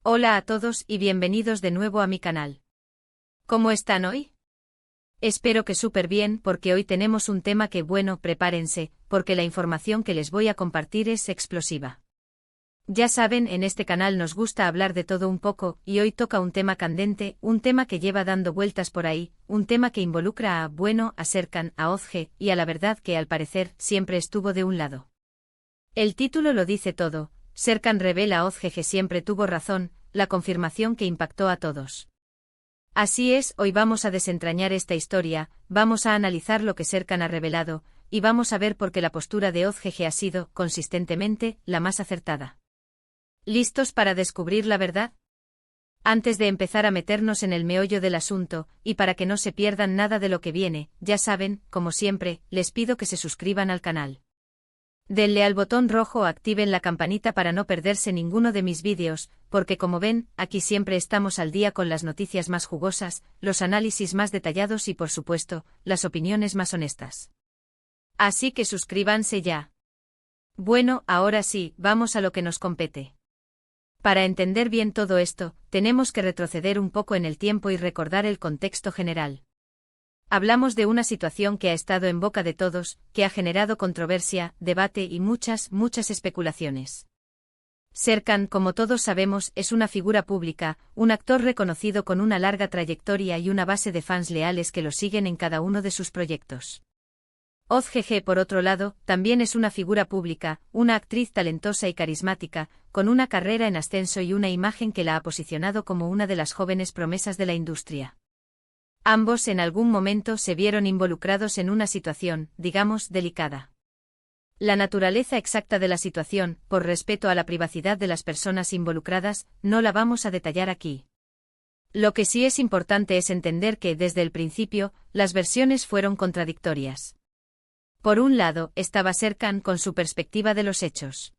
Hola a todos y bienvenidos de nuevo a mi canal. ¿Cómo están hoy? Espero que súper bien porque hoy tenemos un tema que prepárense, porque la información que les voy a compartir es explosiva. Ya saben, en este canal nos gusta hablar de todo un poco y hoy toca un tema candente, un tema que lleva dando vueltas por ahí, un tema que involucra a Serkan, a Ozge y a la verdad que al parecer siempre estuvo de un lado. El título lo dice todo. Serkan revela a Ozge que siempre tuvo razón, la confirmación que impactó a todos. Así es, hoy vamos a desentrañar esta historia, vamos a analizar lo que Serkan ha revelado, y vamos a ver por qué la postura de Ozge ha sido, consistentemente, la más acertada. ¿Listos para descubrir la verdad? Antes de empezar a meternos en el meollo del asunto, y para que no se pierdan nada de lo que viene, ya saben, como siempre, les pido que se suscriban al canal. Denle al botón rojo o activen la campanita para no perderse ninguno de mis vídeos, porque como ven, aquí siempre estamos al día con las noticias más jugosas, los análisis más detallados y por supuesto, las opiniones más honestas. Así que suscríbanse ya. Bueno, ahora sí, vamos a lo que nos compete. Para entender bien todo esto, tenemos que retroceder un poco en el tiempo y recordar el contexto general. Hablamos de una situación que ha estado en boca de todos, que ha generado controversia, debate y muchas especulaciones. Serkan, como todos sabemos, es una figura pública, un actor reconocido con una larga trayectoria y una base de fans leales que lo siguen en cada uno de sus proyectos. Ozge, por otro lado, también es una figura pública, una actriz talentosa y carismática, con una carrera en ascenso y una imagen que la ha posicionado como una de las jóvenes promesas de la industria. Ambos en algún momento se vieron involucrados en una situación, digamos, delicada. La naturaleza exacta de la situación, por respeto a la privacidad de las personas involucradas, no la vamos a detallar aquí. Lo que sí es importante es entender que, desde el principio, las versiones fueron contradictorias. Por un lado, estaba Serkan con su perspectiva de los hechos.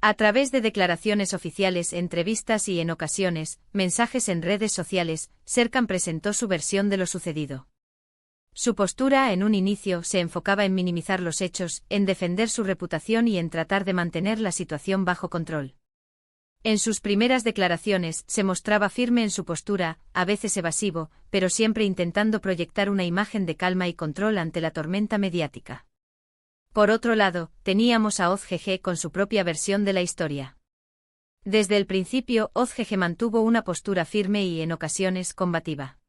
A través de declaraciones oficiales, entrevistas y, en ocasiones, mensajes en redes sociales, Serkan presentó su versión de lo sucedido. Su postura en un inicio se enfocaba en minimizar los hechos, en defender su reputación y en tratar de mantener la situación bajo control. En sus primeras declaraciones se mostraba firme en su postura, a veces evasivo, pero siempre intentando proyectar una imagen de calma y control ante la tormenta mediática. Por otro lado, teníamos a Ozge con su propia versión de la historia. Desde el principio, Ozge mantuvo una postura firme y, en ocasiones, combativa.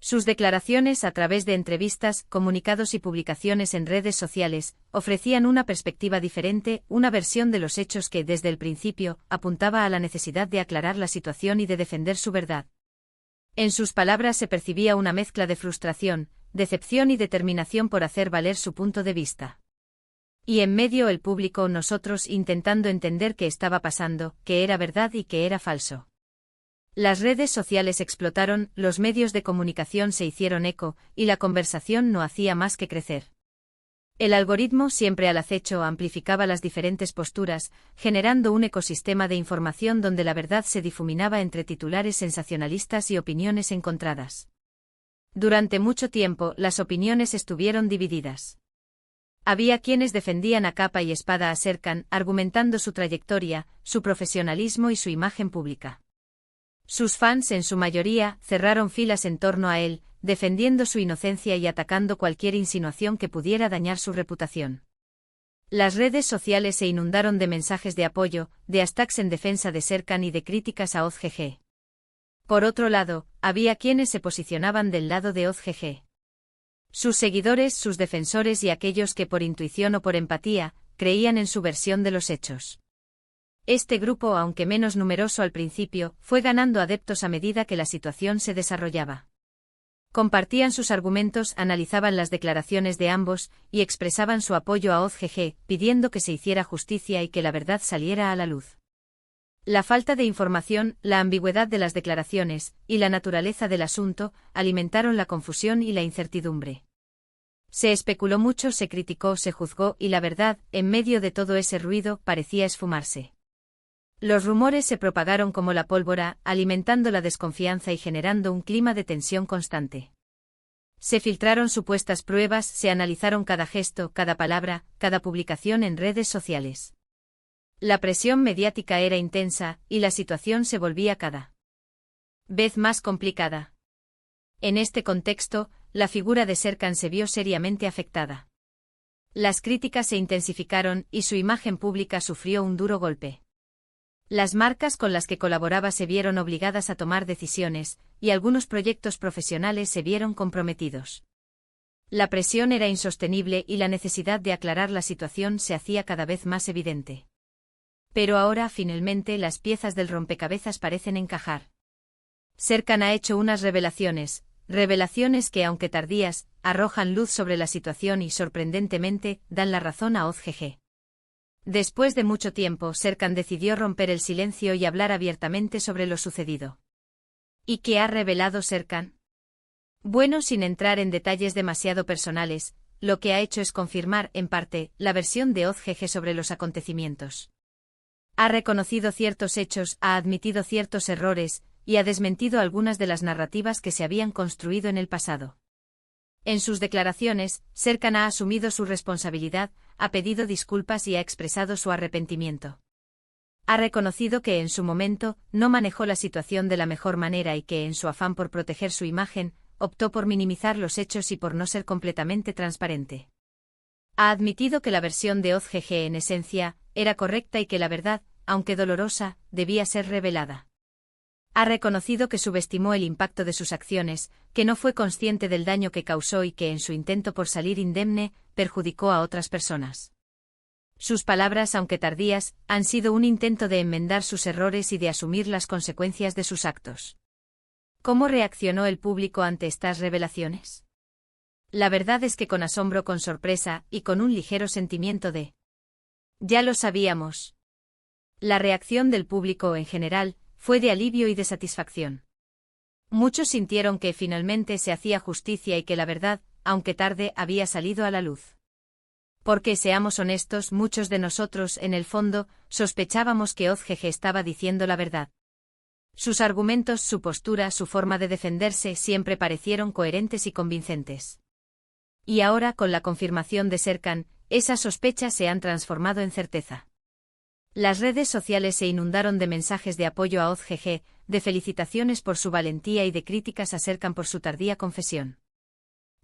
Sus declaraciones a través de entrevistas, comunicados y publicaciones en redes sociales, ofrecían una perspectiva diferente, una versión de los hechos que, desde el principio, apuntaba a la necesidad de aclarar la situación y de defender su verdad. En sus palabras se percibía una mezcla de frustración, decepción y determinación por hacer valer su punto de vista. Y en medio el público, nosotros intentando entender qué estaba pasando, qué era verdad y qué era falso. Las redes sociales explotaron, los medios de comunicación se hicieron eco, y la conversación no hacía más que crecer. El algoritmo, siempre al acecho, amplificaba las diferentes posturas, generando un ecosistema de información donde la verdad se difuminaba entre titulares sensacionalistas y opiniones encontradas. Durante mucho tiempo, las opiniones estuvieron divididas. Había quienes defendían a capa y espada a Serkan, argumentando su trayectoria, su profesionalismo y su imagen pública. Sus fans, en su mayoría, cerraron filas en torno a él, defendiendo su inocencia y atacando cualquier insinuación que pudiera dañar su reputación. Las redes sociales se inundaron de mensajes de apoyo, de hashtags en defensa de Serkan y de críticas a Ozge. Por otro lado, había quienes se posicionaban del lado de Ozge. Sus seguidores, sus defensores y aquellos que por intuición o por empatía, creían en su versión de los hechos. Este grupo, aunque menos numeroso al principio, fue ganando adeptos a medida que la situación se desarrollaba. Compartían sus argumentos, analizaban las declaraciones de ambos, y expresaban su apoyo a Ozge, pidiendo que se hiciera justicia y que la verdad saliera a la luz. La falta de información, la ambigüedad de las declaraciones, y la naturaleza del asunto, alimentaron la confusión y la incertidumbre. Se especuló mucho, se criticó, se juzgó, y la verdad, en medio de todo ese ruido, parecía esfumarse. Los rumores se propagaron como la pólvora, alimentando la desconfianza y generando un clima de tensión constante. Se filtraron supuestas pruebas, se analizaron cada gesto, cada palabra, cada publicación en redes sociales. La presión mediática era intensa, y la situación se volvía cada vez más complicada. En este contexto, la figura de Serkan se vio seriamente afectada. Las críticas se intensificaron y su imagen pública sufrió un duro golpe. Las marcas con las que colaboraba se vieron obligadas a tomar decisiones, y algunos proyectos profesionales se vieron comprometidos. La presión era insostenible y la necesidad de aclarar la situación se hacía cada vez más evidente. Pero ahora, finalmente, las piezas del rompecabezas parecen encajar. Serkan ha hecho unas revelaciones que, aunque tardías, arrojan luz sobre la situación y, sorprendentemente, dan la razón a OZGG. Después de mucho tiempo, Serkan decidió romper el silencio y hablar abiertamente sobre lo sucedido. ¿Y qué ha revelado Serkan? Bueno, sin entrar en detalles demasiado personales, lo que ha hecho es confirmar, en parte, la versión de OZGG sobre los acontecimientos. Ha reconocido ciertos hechos, ha admitido ciertos errores, y ha desmentido algunas de las narrativas que se habían construido en el pasado. En sus declaraciones, Serkan ha asumido su responsabilidad, ha pedido disculpas y ha expresado su arrepentimiento. Ha reconocido que en su momento no manejó la situación de la mejor manera y que en su afán por proteger su imagen, optó por minimizar los hechos y por no ser completamente transparente. Ha admitido que la versión de OZGG en esencia era correcta y que la verdad, aunque dolorosa, debía ser revelada. Ha reconocido que subestimó el impacto de sus acciones, que no fue consciente del daño que causó y que en su intento por salir indemne, perjudicó a otras personas. Sus palabras, aunque tardías, han sido un intento de enmendar sus errores y de asumir las consecuencias de sus actos. ¿Cómo reaccionó el público ante estas revelaciones? La verdad es que con asombro, con sorpresa y con un ligero sentimiento de «ya lo sabíamos». La reacción del público en general fue de alivio y de satisfacción. Muchos sintieron que finalmente se hacía justicia y que la verdad, aunque tarde, había salido a la luz. Porque, seamos honestos, muchos de nosotros, en el fondo, sospechábamos que OZGG estaba diciendo la verdad. Sus argumentos, su postura, su forma de defenderse siempre parecieron coherentes y convincentes. Y ahora, con la confirmación de Serkan, esas sospechas se han transformado en certeza. Las redes sociales se inundaron de mensajes de apoyo a OZGG, de felicitaciones por su valentía y de críticas a Serkan por su tardía confesión.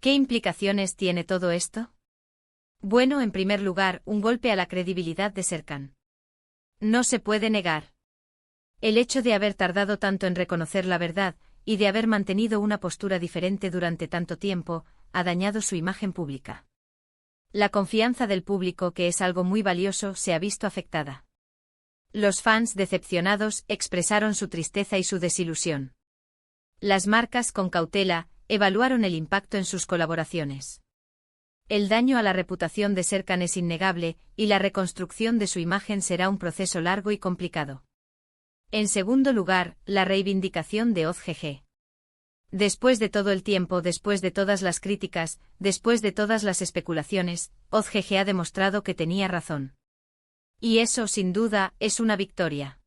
¿Qué implicaciones tiene todo esto? Bueno, en primer lugar, un golpe a la credibilidad de Serkan. No se puede negar. El hecho de haber tardado tanto en reconocer la verdad, y de haber mantenido una postura diferente durante tanto tiempo, ha dañado su imagen pública. La confianza del público, que es algo muy valioso, se ha visto afectada. Los fans, decepcionados, expresaron su tristeza y su desilusión. Las marcas, con cautela, evaluaron el impacto en sus colaboraciones. El daño a la reputación de Serkan es innegable, y la reconstrucción de su imagen será un proceso largo y complicado. En segundo lugar, la reivindicación de OZGG. Después de todo el tiempo, después de todas las críticas, después de todas las especulaciones, OZGG ha demostrado que tenía razón. Y eso, sin duda, es una victoria.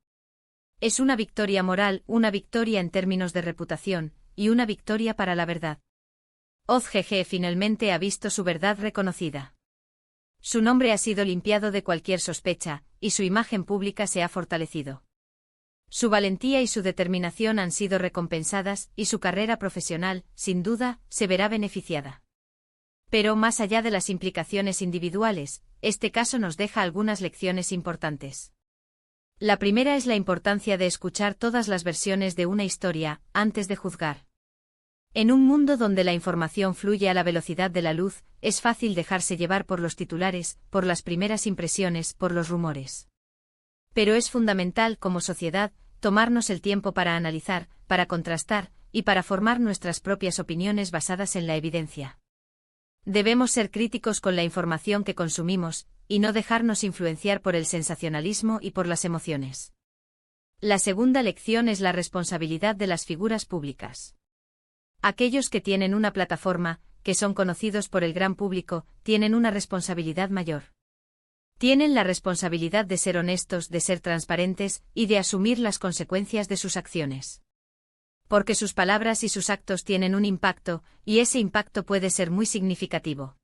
Es una victoria moral, una victoria en términos de reputación, y una victoria para la verdad. OZGG finalmente ha visto su verdad reconocida. Su nombre ha sido limpiado de cualquier sospecha, y su imagen pública se ha fortalecido. Su valentía y su determinación han sido recompensadas, y su carrera profesional, sin duda, se verá beneficiada. Pero más allá de las implicaciones individuales, este caso nos deja algunas lecciones importantes. La primera es la importancia de escuchar todas las versiones de una historia, antes de juzgar. En un mundo donde la información fluye a la velocidad de la luz, es fácil dejarse llevar por los titulares, por las primeras impresiones, por los rumores. Pero es fundamental, como sociedad, tomarnos el tiempo para analizar, para contrastar, y para formar nuestras propias opiniones basadas en la evidencia. Debemos ser críticos con la información que consumimos, y no dejarnos influenciar por el sensacionalismo y por las emociones. La segunda lección es la responsabilidad de las figuras públicas. Aquellos que tienen una plataforma, que son conocidos por el gran público, tienen una responsabilidad mayor. Tienen la responsabilidad de ser honestos, de ser transparentes, y de asumir las consecuencias de sus acciones. Porque sus palabras y sus actos tienen un impacto, y ese impacto puede ser muy significativo.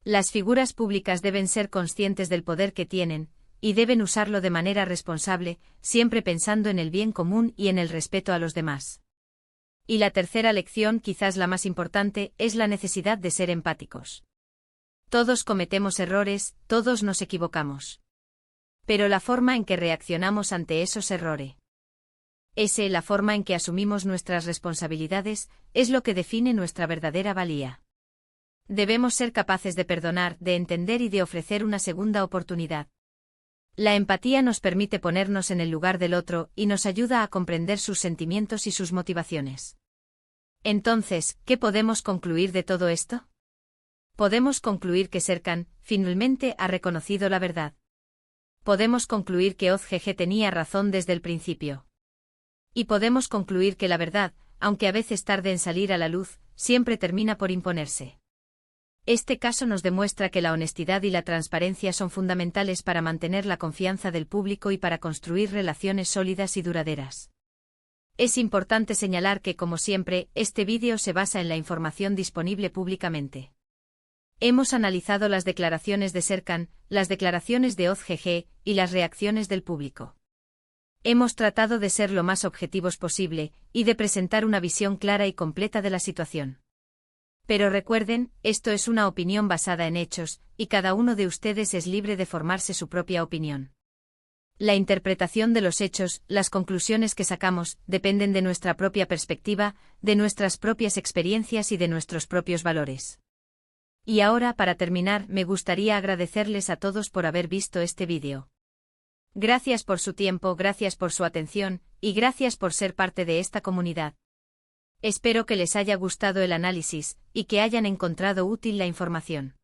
Las figuras públicas deben ser conscientes del poder que tienen, y deben usarlo de manera responsable, siempre pensando en el bien común y en el respeto a los demás. Y la tercera lección, quizás la más importante, es la necesidad de ser empáticos. Todos cometemos errores, todos nos equivocamos. Pero la forma en que reaccionamos ante esos errores, la forma en que asumimos nuestras responsabilidades, es lo que define nuestra verdadera valía. Debemos ser capaces de perdonar, de entender y de ofrecer una segunda oportunidad. La empatía nos permite ponernos en el lugar del otro y nos ayuda a comprender sus sentimientos y sus motivaciones. Entonces, ¿qué podemos concluir de todo esto? Podemos concluir que Serkan, finalmente, ha reconocido la verdad. Podemos concluir que OzGG tenía razón desde el principio. Y podemos concluir que la verdad, aunque a veces tarde en salir a la luz, siempre termina por imponerse. Este caso nos demuestra que la honestidad y la transparencia son fundamentales para mantener la confianza del público y para construir relaciones sólidas y duraderas. Es importante señalar que, como siempre, este vídeo se basa en la información disponible públicamente. Hemos analizado las declaraciones de Serkan, las declaraciones de OzGG y las reacciones del público. Hemos tratado de ser lo más objetivos posible y de presentar una visión clara y completa de la situación. Pero recuerden, esto es una opinión basada en hechos, y cada uno de ustedes es libre de formarse su propia opinión. La interpretación de los hechos, las conclusiones que sacamos, dependen de nuestra propia perspectiva, de nuestras propias experiencias y de nuestros propios valores. Y ahora, para terminar, me gustaría agradecerles a todos por haber visto este vídeo. Gracias por su tiempo, gracias por su atención, y gracias por ser parte de esta comunidad. Espero que les haya gustado el análisis, y que hayan encontrado útil la información.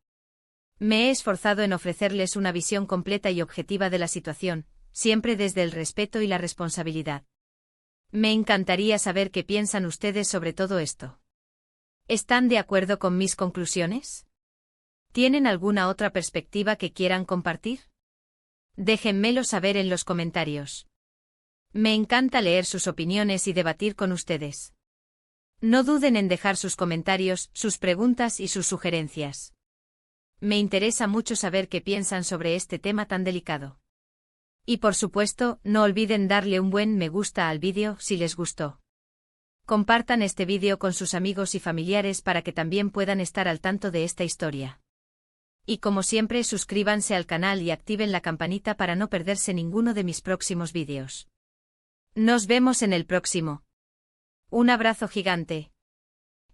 Me he esforzado en ofrecerles una visión completa y objetiva de la situación, siempre desde el respeto y la responsabilidad. Me encantaría saber qué piensan ustedes sobre todo esto. ¿Están de acuerdo con mis conclusiones? ¿Tienen alguna otra perspectiva que quieran compartir? Déjenmelo saber en los comentarios. Me encanta leer sus opiniones y debatir con ustedes. No duden en dejar sus comentarios, sus preguntas y sus sugerencias. Me interesa mucho saber qué piensan sobre este tema tan delicado. Y por supuesto, no olviden darle un buen me gusta al vídeo si les gustó. Compartan este vídeo con sus amigos y familiares para que también puedan estar al tanto de esta historia. Y como siempre, suscríbanse al canal y activen la campanita para no perderse ninguno de mis próximos vídeos. Nos vemos en el próximo. Un abrazo gigante.